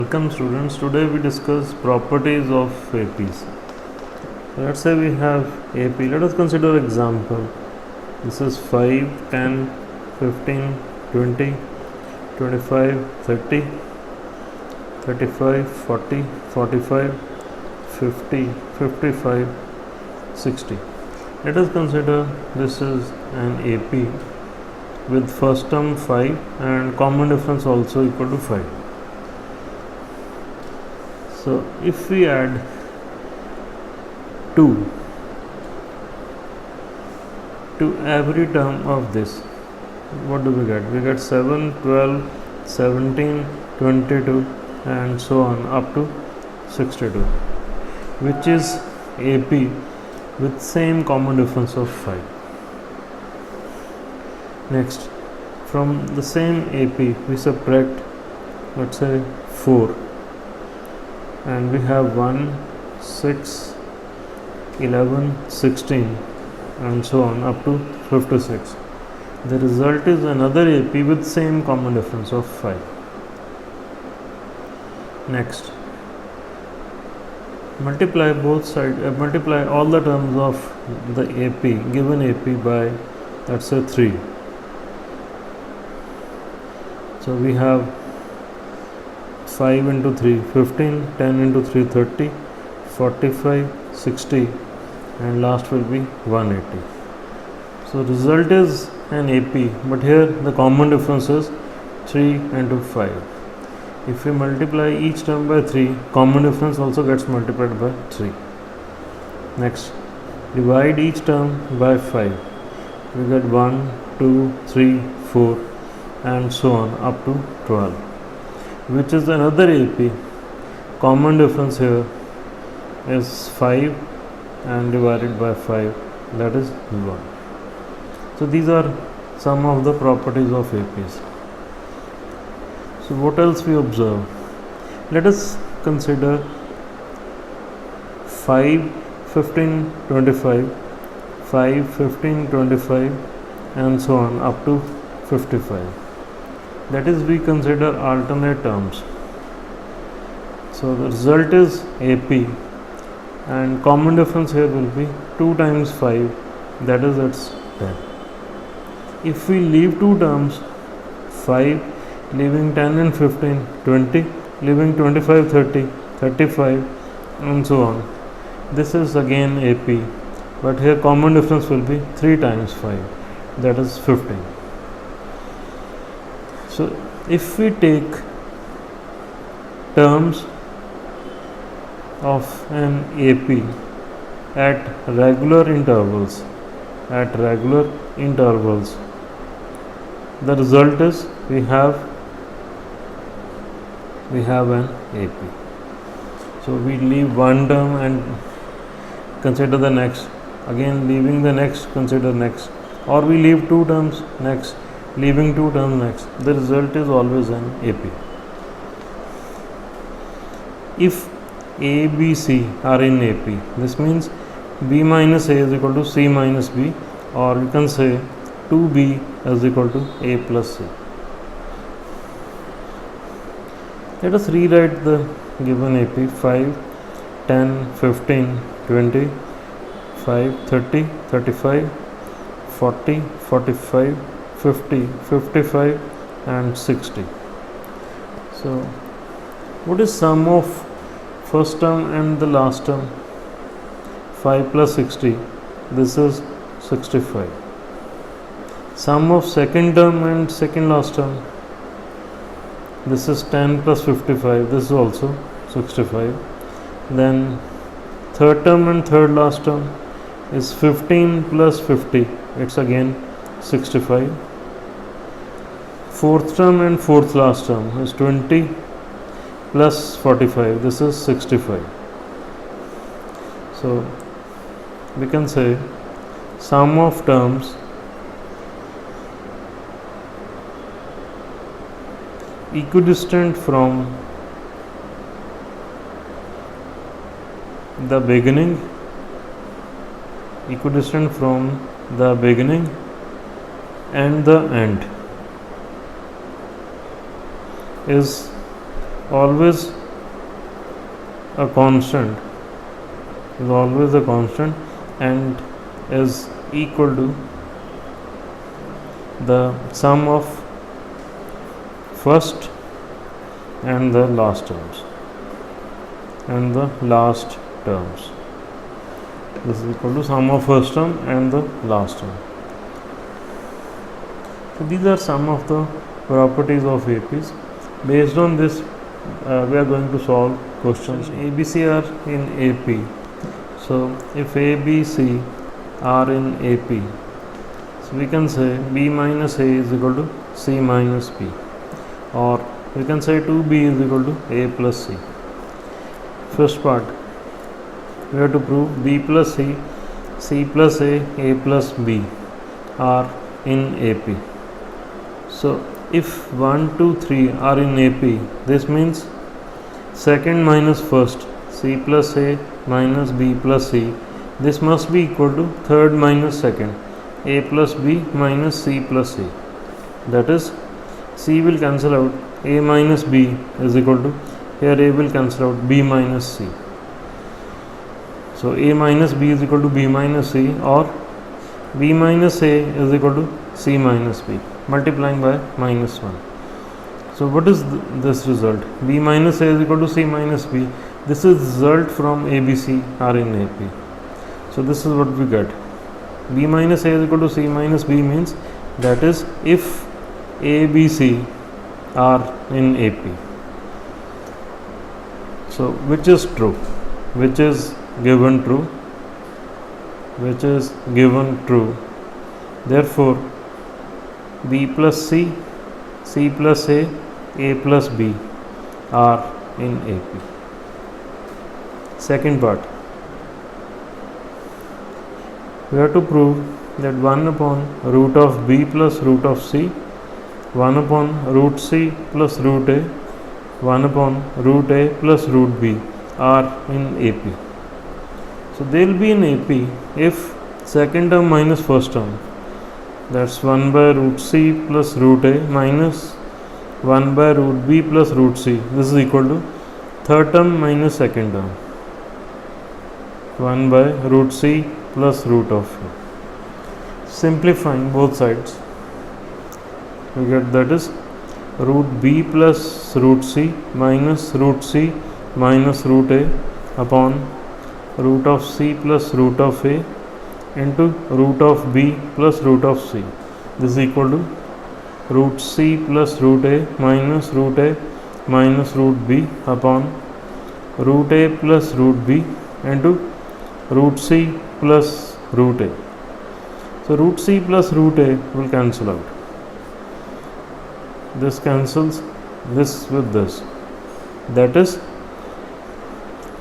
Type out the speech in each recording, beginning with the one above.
Welcome students, today we discuss properties of APs. Let's say we have AP, let us consider example. This is 5, 10, 15, 20, 25, 30, 35, 40, 45, 50, 55, 60. Let us consider this is an AP with first term 5 and common difference also equal to 5. So if we add 2 to every term of this, what do we get? We get 7, 12, 17, 22 and so on up to 62, which is AP with same common difference of 5. Next, from the same AP we subtract, let's say 4, and we have 1, 6, 11, 16 and so on up to 56. The result is another AP with same common difference of 5. Next, multiply both sides, multiply all the terms of the AP, given AP by, let's say 3. So we have 5 into 3, 15, 10 into 3, 30, 45, 60 and last will be 180. So result is an AP, but here the common difference is 3 into 5. If we multiply each term by 3, common difference also gets multiplied by 3. Next, divide each term by 5. We get 1, 2, 3, 4 and so on up to 12, which is another AP. Common difference here is 5 and divided by 5, that is 1. So these are some of the properties of APs. So what else we observe? Let us consider 5, 15, 25, 5, 15, 25 and so on up to 55. That is, we consider alternate terms. So the result is AP and common difference here will be 2 times 5, that is it's 10. If we leave 2 terms, 5 leaving 10 and 15, 20 leaving 25, 30, 35 and so on, this is again AP, but here common difference will be 3 times 5, that is 15. So if we take terms of an AP at regular intervals, the result is we have an AP. So we leave one term and consider the next, again leaving the next, consider next, or we leave 2 terms, next, leaving 2 terms, next. The result is always an AP. If A, B, C are in AP, this means B minus A is equal to C minus B, or you can say 2B is equal to A plus C. Let us rewrite the given AP: 5, 10, 15, 20, 5, 30, 35, 40, 45, 50, 55 and 60. So what is sum of first term and the last term? 5 plus 60, this is 65. Sum of second term and second last term, this is 10 plus 55, this is also 65. Then third term and third last term is 15 plus 50, it's again 65. Fourth term and fourth last term is 20 plus 45, this is 65. So we can say sum of terms equidistant from the beginning and the end is always a constant, and is equal to the sum of first and the last terms. This is equal to sum of first term and the last term. So these are some of the properties of APs. Based on this, we are going to solve questions. ABC are in AP. So if A, B, C are in AP, so we can say B minus A is equal to C minus B, or we can say 2B is equal to A plus C. First part, we have to prove B plus C, C plus A plus B are in AP. So if 1, 2, 3 are in AP, this means second minus first, C plus A minus B plus C, this must be equal to third minus second, A plus B minus C plus C. That is, C will cancel out, A minus B is equal to, here A will cancel out, B minus C. So A minus B is equal to B minus C, or B minus A is equal to C minus B, multiplying by minus 1. So what is this result? B minus A is equal to C minus B. This is result from ABC are in AP. So this is what we get. B minus A is equal to C minus B means, that is, if A, B, C are in AP. So which is true? Which is given true? Therefore B plus C, C plus A plus B are in AP. Second part, we have to prove that 1 upon root of B plus root of C, 1 upon root C plus root A, 1 upon root A plus root B are in AP. So they will be in AP if second term minus first term, that's 1 by root C plus root A minus 1 by root B plus root C. This is equal to third term minus second term, 1 by root C plus root of A. Simplifying both sides, we get, that is, root B plus root C minus root C minus root A upon root of C plus root of A into root of B plus root of C. This is equal to root C plus root A minus root A minus root B upon root A plus root B into root C plus root A. So root C plus root A will cancel out. This cancels this with this. That is,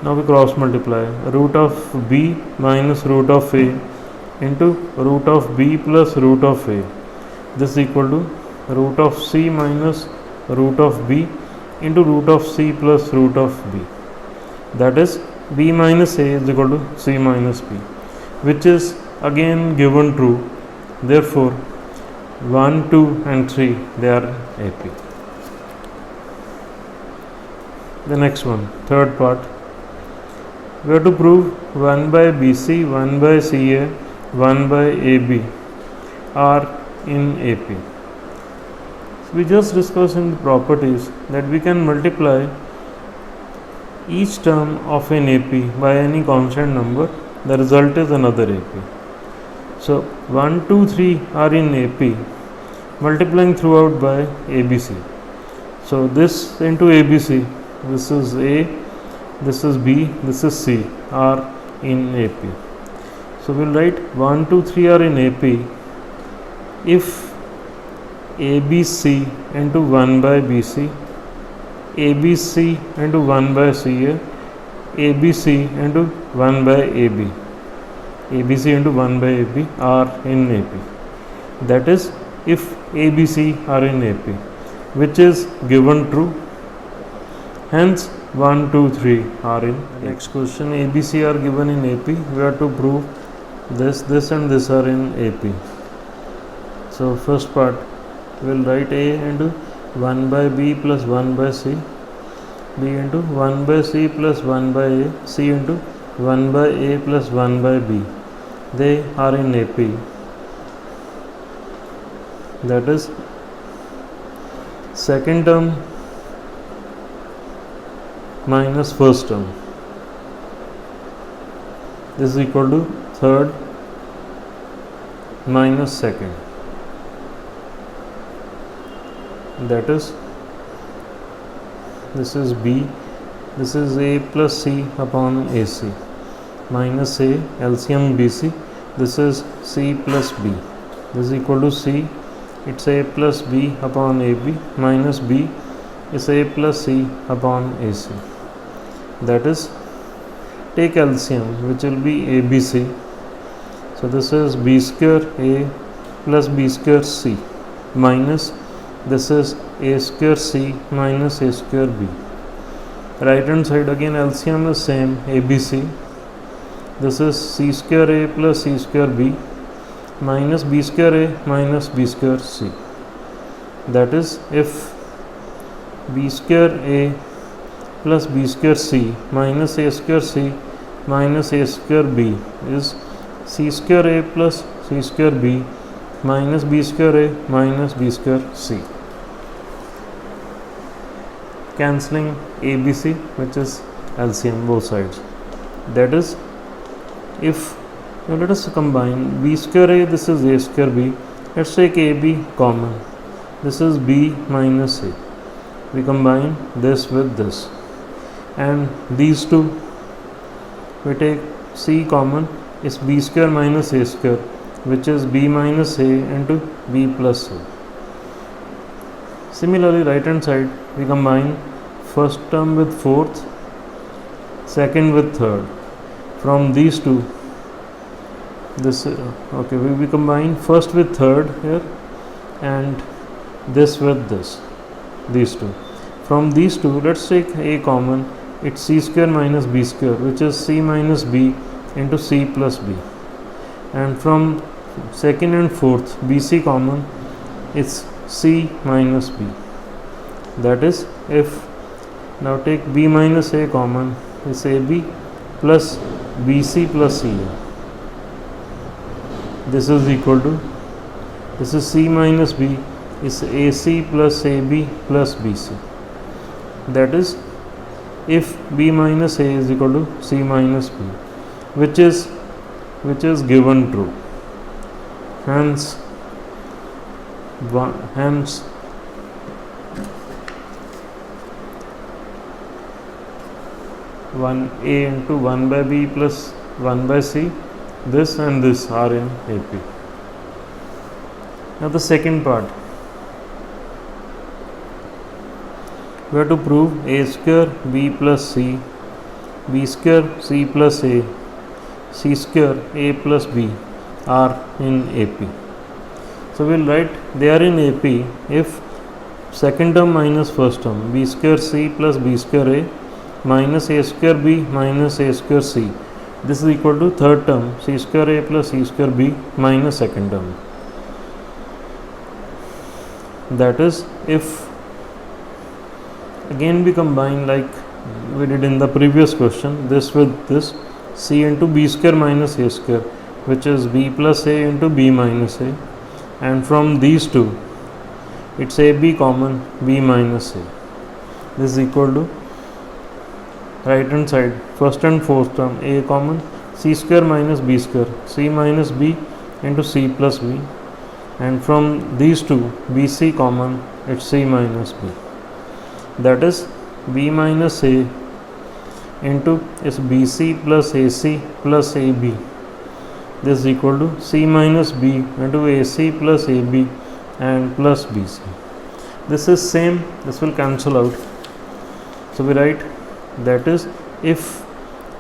now we cross multiply root of B minus root of A into root of B plus root of A. This is equal to root of C minus root of B into root of C plus root of B. That is, B minus A is equal to C minus B, which is again given true. Therefore 1, 2 and 3, they are AP. The next one, third part, we have to prove 1 by BC, 1 by CA, 1 by AB are in AP. So we just discussed in the properties that we can multiply each term of an AP by any constant number. The result is another AP. So 1, 2, 3 are in AP, multiplying throughout by ABC. So this into ABC, this is A, this is B, this is C, are in AP. So we'll write 1, 2, 3 are in AP if ABC into 1 by BC, ABC into 1 by CA, ABC into 1 by AB, ABC into 1 by AB are in AP. That is, if ABC are in AP, which is given true. Hence 1, 2, 3 are in AP. Next question, ABC are given in AP. We have to prove this and this are in AP. So first part, we will write A into 1 by B plus 1 by C b into 1 by c plus 1 by a, c into 1 by a plus 1 by b. They are in AP. That is second term minus first term. This is equal to third minus second. That is, this is b, this is a plus c upon ac, minus a LCM bc, this is c plus b. This is equal to c, it's a plus b upon ab, minus b is a plus c upon ac. That is, take LCM, which will be ABC. So this is b square a plus b square c, minus this is a square c minus a square b. Right hand side again LCM is same, ABC. This is c square a plus c square b, minus b square a minus b square c. That is, if b square a plus b square c minus a square c minus a square b is c square a plus c square b minus b square a minus b square c. Cancelling ABC, which is LCM both sides. That is, if now let us combine b square a, this is a square b. Let's take AB common. This is b minus a. We combine this with this, and these two we take c common, is b square minus a square, which is b minus a into b plus a. Similarly, right hand side we combine first term with fourth, second with third. From these two, this okay, we combine first with third here, and this with this, these two. From these two, let's take a common, it's c square minus b square, which is c minus b into c plus b. And from second and fourth, bc common, it's c minus b. That is, if now take b minus a common, is ab plus bc plus ca. This is equal to, this is c minus b, is ac plus ab plus bc. That is, if b minus a is equal to c minus b, which is given true. Hence 1a into 1 by b plus 1 by c, this and this are in AP. Now the second part, we have to prove a square b plus c, b square c plus a, c square a plus b are in AP. So we will write they are in AP if second term minus first term, b square c plus b square a minus a square b minus a square c. This is equal to third term, c square a plus c square b minus second term. That is, if again we combine like we did in the previous question, this with this, c into b square minus a square, which is b plus a into b minus a, and from these two it's ab common, b minus a. This is equal to right hand side first and fourth term, a common, c square minus b square, c minus b into c plus b, and from these two bc common, it's c minus b. That is, b minus a into is bc plus ac plus ab. This is equal to c minus b into ac plus ab and plus bc. This is same, this will cancel out. So we write, that is, if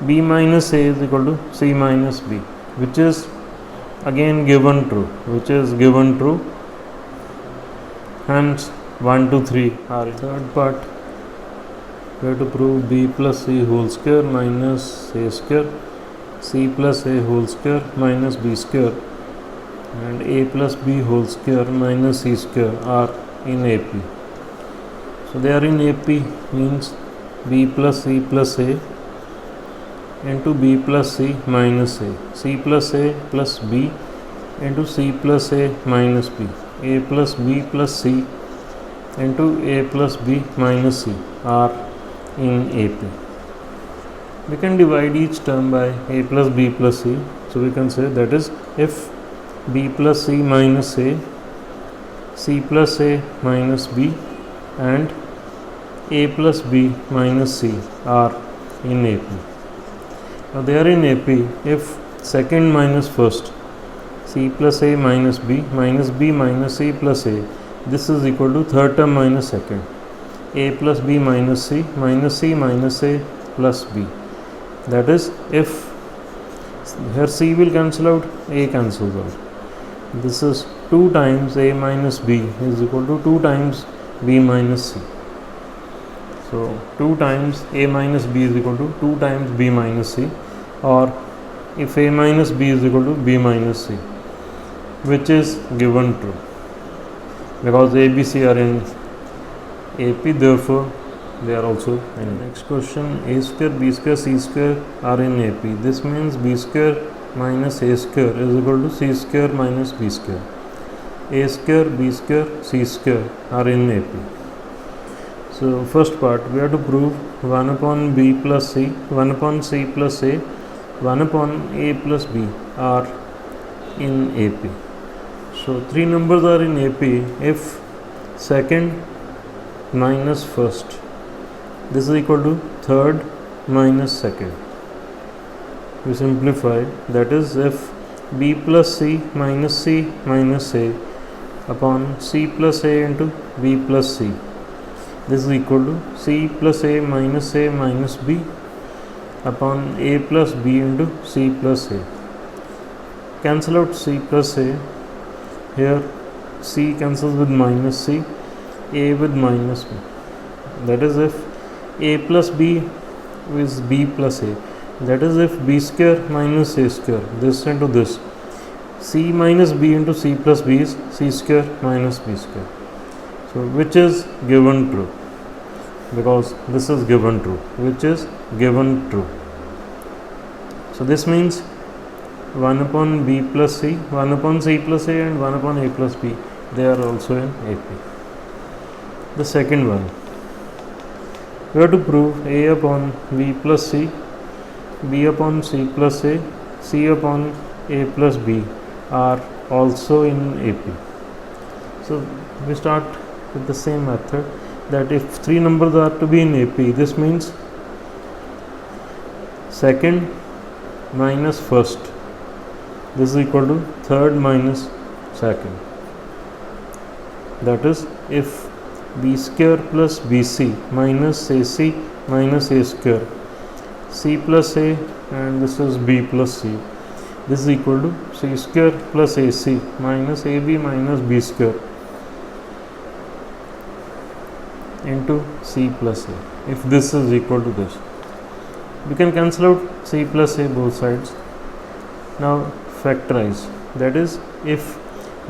b minus a is equal to c minus b, which is again given true, hence 1, 2, 3 are in. Third part, we have to prove b plus c whole square minus a square, c plus a whole square minus b square, and a plus b whole square minus c square are in AP. So they are in AP means b plus c plus a into b plus c minus a, c plus a plus b into c plus a minus b, a plus b plus c into a plus b minus c are in AP. We can divide each term by a plus b plus c. So we can say that is if b plus c minus a, c plus a minus b and a plus b minus c are in AP. Now they are in AP if second minus first, c plus a minus b minus c plus a, this is equal to third term minus second, a plus b minus c minus a plus b. That is if here c will cancel out, a cancels out. This is 2 times a minus b is equal to 2 times b minus c. So 2 times a minus b is equal to 2 times b minus c, or if a minus b is equal to b minus c, which is given true because a, b, c are in AP, therefore they are also in. Next question, a square, b square, c square are in AP. This means b square minus a square is equal to c square minus b square. A square, b square, c square are in AP. So first part, we have to prove 1 upon b plus c, 1 upon c plus a, 1 upon a plus b are in AP. So 3 numbers are in AP if second minus first, this is equal to third minus second. We simplify, that is if b plus c minus a upon c plus a into b plus c, this is equal to c plus a minus b upon a plus b into c plus a. Cancel out c plus a, here c cancels with minus c, a with minus b. That is if a plus b is b plus a, that is if b square minus a square, this into this, c minus b into c plus b is c square minus b square. So which is given true, because this is given true, which is given true. So this means 1 upon b plus c, 1 upon c plus a and 1 upon a plus b, they are also in AP. The second one, we have to prove a upon b plus c, b upon c plus a, c upon a plus b are also in AP. So we start with the same method, that if 3 numbers are to be in AP, this means second minus first, this is equal to third minus second. That is if b square plus bc minus ac minus a square, c plus a and this is b plus c, this is equal to c square plus ac minus ab minus b square into c plus a. If this is equal to this, we can cancel out c plus a both sides. Now factorize, that is if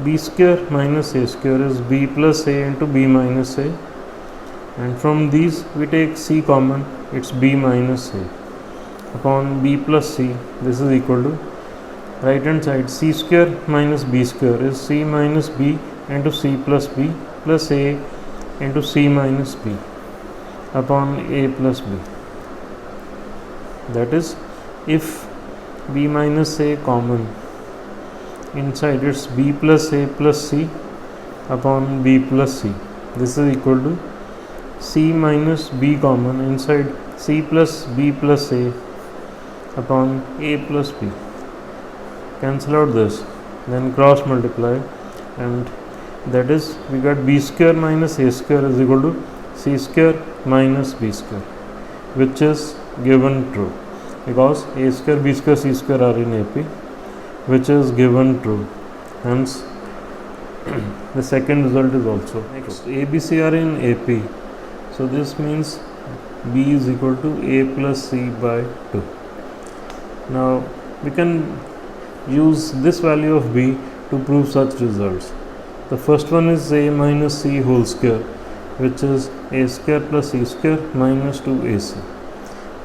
b square minus a square is b plus a into b minus a, and from these we take c common, it's b minus a upon b plus c, this is equal to right hand side c square minus b square is c minus b into c plus b plus a into c minus b upon a plus b. That is if b minus a common, inside it's b plus a plus c upon b plus c, this is equal to c minus b common, inside c plus b plus a upon a plus b. Cancel out this, then cross multiply, and that is we got b square minus a square is equal to c square minus b square, which is given true because a square, b square, c square are in AP, which is given true. Hence the second result is also. Next, a, b, c are in AP, so this means b is equal to a plus c by 2. Now we can use this value of b to prove such results. The first one is a minus c whole square, which is a square plus c square minus 2ac.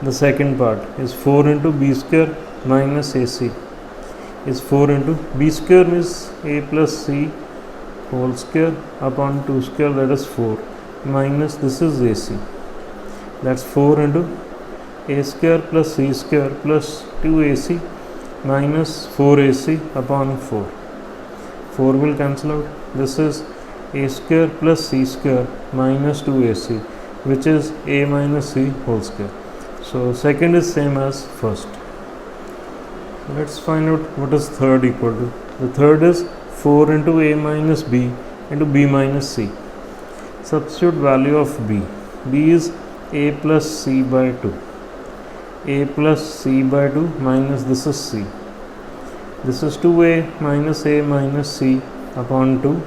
The second part is 4 into b square minus ac is 4 into b square is a plus c whole square upon 2 square, that is 4, minus this is ac, that's 4 into a square plus c square plus 2ac minus 4ac upon 4. 4 will cancel out. This is a square plus c square minus 2ac, which is a minus c whole square. So second is same as first. Let's find out what is third equal to. The third is 4 into a minus b into b minus c. Substitute value of b. b is a plus c by 2. a plus c by 2 minus this is c. This is 2a minus c upon 2.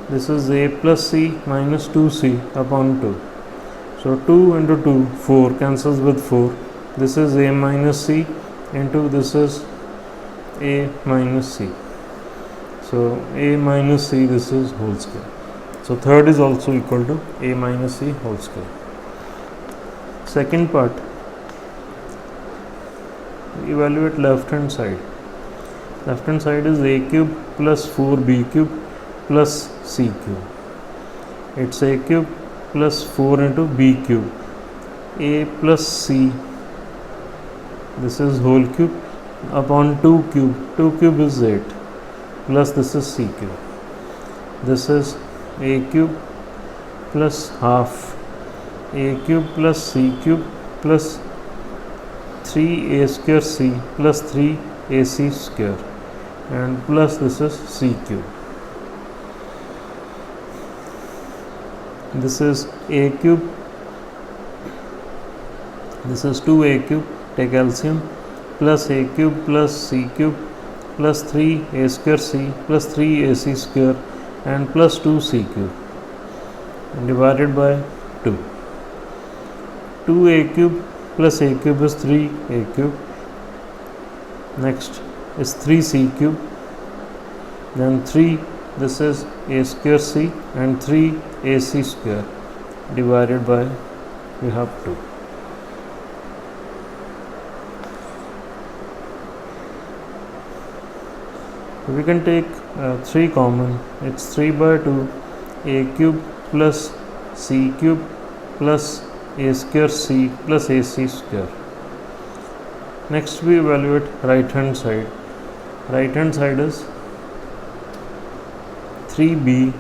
This is a plus c minus 2c upon 2. So 2 into 2, 4 cancels with 4. This is a minus c into this is a minus c. So a minus c, this is whole square. So third is also equal to a minus c whole square. Second part, evaluate left hand side. Left hand side is a cube plus 4b cube plus c cube. It's a cube plus 4 into b cube. A plus c, this is whole cube upon 2 cube. 2 cube is 8 plus this is c cube. This is a cube plus half a cube plus c cube plus 3a square c plus 3ac square and plus this is c cube. This is a cube, this is 2a cube, take LCM, plus a cube plus c cube plus 3a square c plus 3ac square and plus 2c cube and divided by 2. 2a cube plus a cube is 3a cube. Next is 3c cube, then 3, this is a square c and 3ac square divided by, we have 2. We can take 3 common. It's 3 by 2 a cube plus c cube plus a square c plus ac square. Next we evaluate right hand side. Right hand side is 3b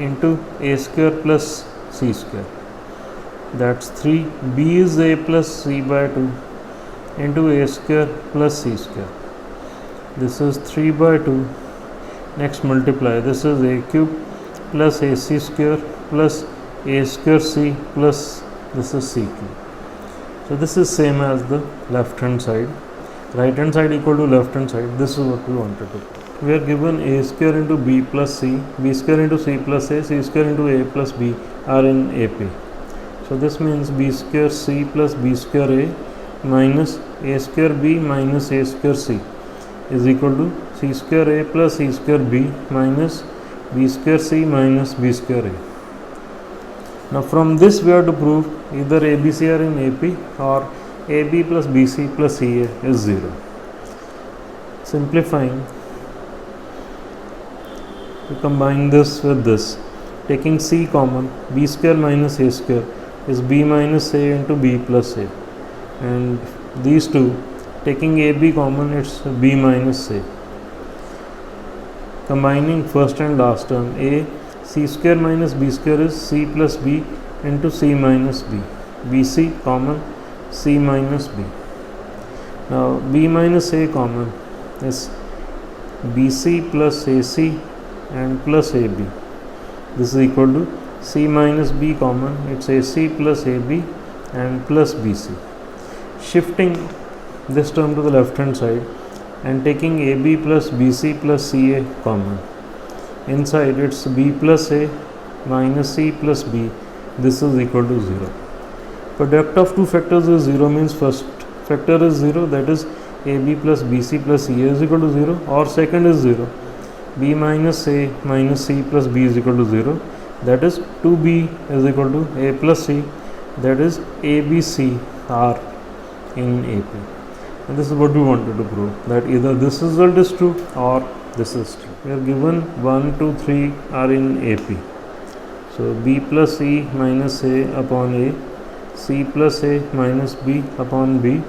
into a square plus c square. That's 3. b is a plus c by 2 into a square plus c square. This is 3 by 2. Next multiply. This is a cube plus ac square plus a square c plus this is c cube. So this is same as the left hand side. Right hand side equal to left hand side. This is what we wanted to. We are given a square into b plus c, b square into c plus a, c square into a plus b are in AP. So this means b square c plus b square a minus a square b minus a square c is equal to c square a plus c square b minus b square c minus b square a. Now from this we have to prove either ABC are in AP or AB plus BC plus CA is 0. Simplifying, we combine this with this, taking C common, b square minus a square is b minus a into b plus a, and these two taking AB common, it's b minus a. Combining first and last term, a c square minus b square is c plus b into c minus b, bc common, c minus b. Now b minus a common is bc plus ac and plus ab. This is equal to c minus b common, it's ac plus ab and plus bc. Shifting this term to the left hand side and taking AB plus BC plus CA common. Inside it's B plus A minus C plus B. This is equal to 0. Product of two factors is 0 means first factor is 0, that is AB plus BC plus CA is equal to 0, or second is 0. B minus A minus C plus B is equal to 0. that is 2b is equal to a plus c, that is ABC are in AP. And this is what we wanted to prove, that either this result is true or this is true. We are given 1, 2, 3 are in AP. So B plus C minus A upon A, C plus A minus B upon B,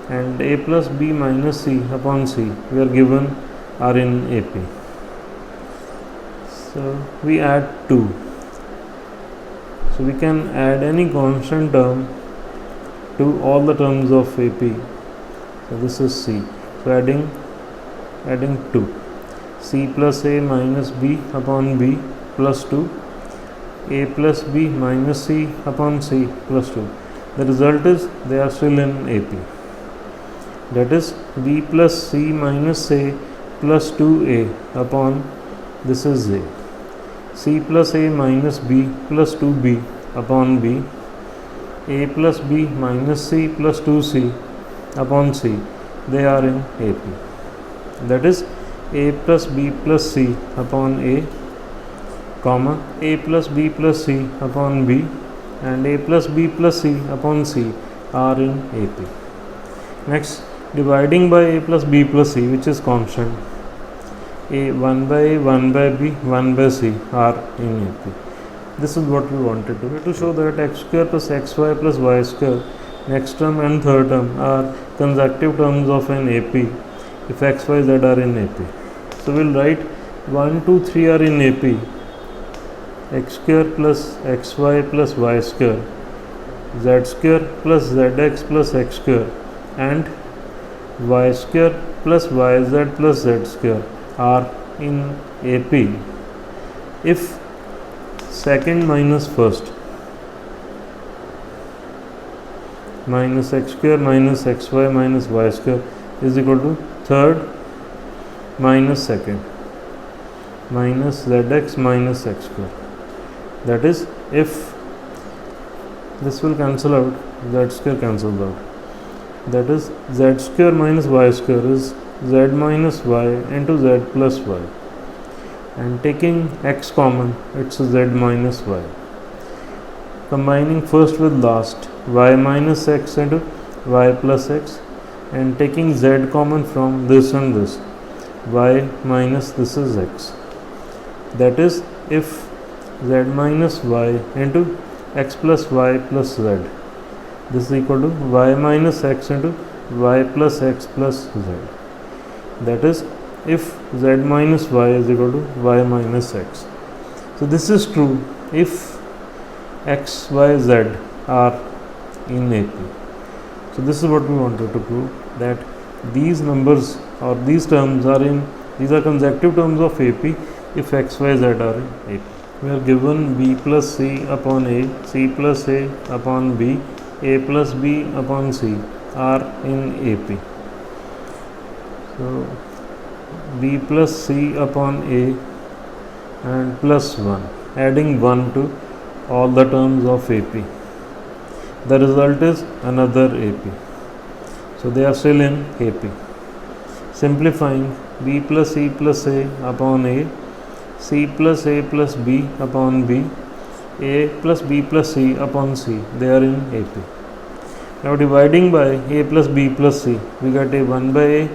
and A plus B minus C upon C, we are given are in AP. So we add 2. So we can add any constant term to all the terms of AP. So this is C. So adding 2. C plus A minus B upon B plus 2. A plus B minus C upon C plus 2. The result is they are still in AP. That is B plus C minus A plus 2A upon, this is A. C plus A minus B plus 2B upon B. A plus B minus C plus 2C upon C. They are in AP. That is A plus B plus C upon A, comma A plus B plus C upon B, and A plus B plus C upon C are in AP. Next, dividing by A plus B plus C, which is constant, A 1 by A, 1 by B, 1 by C are in AP. This is what we wanted to show that x square plus xy plus y square, next term and third term are consecutive terms of an AP if x, y, z are in AP. So we'll write 1, 2, 3 are in AP, x square plus xy plus y square, z square plus zx plus x square, and y square plus yz plus z square are in AP if second minus first, minus x square minus xy minus y square is equal to third minus second minus zx minus x square. That is, if this will cancel out, z square cancels out. That is, z square minus y square is z minus y into z plus y, and taking x common, it's z minus y. Combining first with last, y minus x into y plus x, and taking z common from this and this, y minus this is x. That is, if z minus y into x plus y plus z, this is equal to y minus x into y plus x plus z. That is, if z minus y is equal to y minus x. So this is true if x, y, z are in AP. So this is what we wanted to prove, that these numbers or these terms are in, these are consecutive terms of AP if x, y, z are in AP. We are given B plus C upon A, C plus A upon B, A plus B upon C are in AP. So B plus C upon A and plus 1, adding 1 to all the terms of AP. The result is another AP. So they are still in AP. Simplifying, B plus C plus A upon A, C plus A plus B upon B, A plus B plus C upon C, they are in AP. Now dividing by A plus B plus C, we get a 1 by A,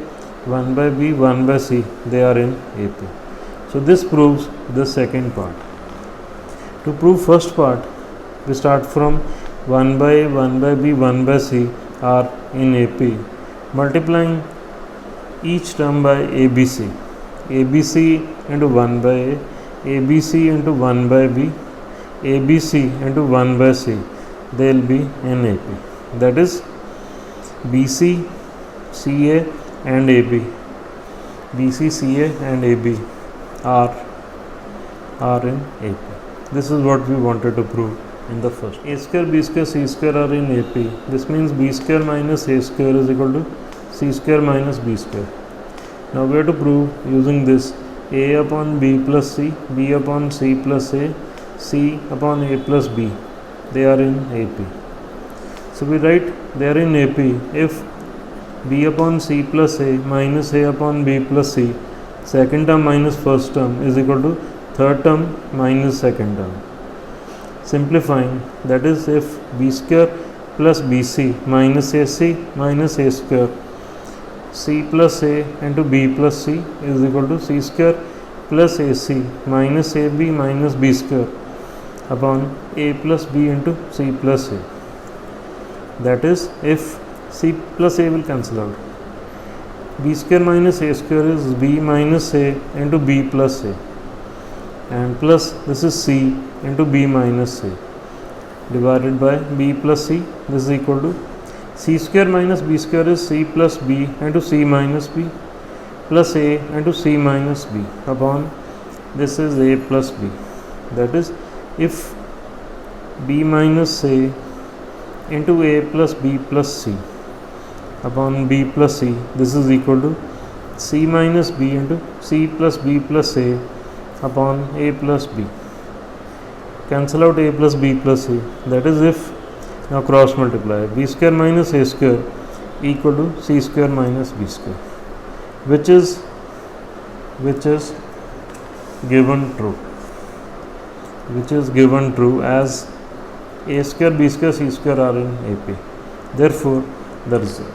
1 by B, 1 by C, they are in AP. So this proves the second part. To prove first part, we start from 1 by A, 1 by B, 1 by C are in AP, multiplying each term by ABC. ABC into 1 by A, ABC into 1 by B, ABC into 1 by C, they will be in AP. That is, BC, CA and AB, BC, CA and AB are in AP. This is what we wanted to prove in the first. A square, B square, C square are in AP. This means B square minus A square is equal to C square minus B square. Now we have to prove using this A upon B plus C, B upon C plus A, C upon A plus B. They are in AP. So we write they are in AP if B upon C plus A minus A upon B plus C, second term minus first term is equal to third term minus second term. simplifying, that is if b square plus bc minus ac minus a square, c plus a into b plus c is equal to c square plus ac minus ab minus b square upon a plus b into c plus a. That is if c plus a will cancel out. B square minus a square is b minus a into b plus a, and plus this is c into b minus a divided by b plus c. This is equal to c square minus b square is c plus b into c minus b plus a into c minus b upon this is a plus b. That is if b minus a into a plus b plus c upon b plus c, this is equal to c minus b into c plus b plus a upon a plus b. Cancel out a plus b plus a. That is if, now cross multiply, b square minus a square equal to c square minus b square, which is given true, as a square, b square, c square are in AP. Therefore, the result.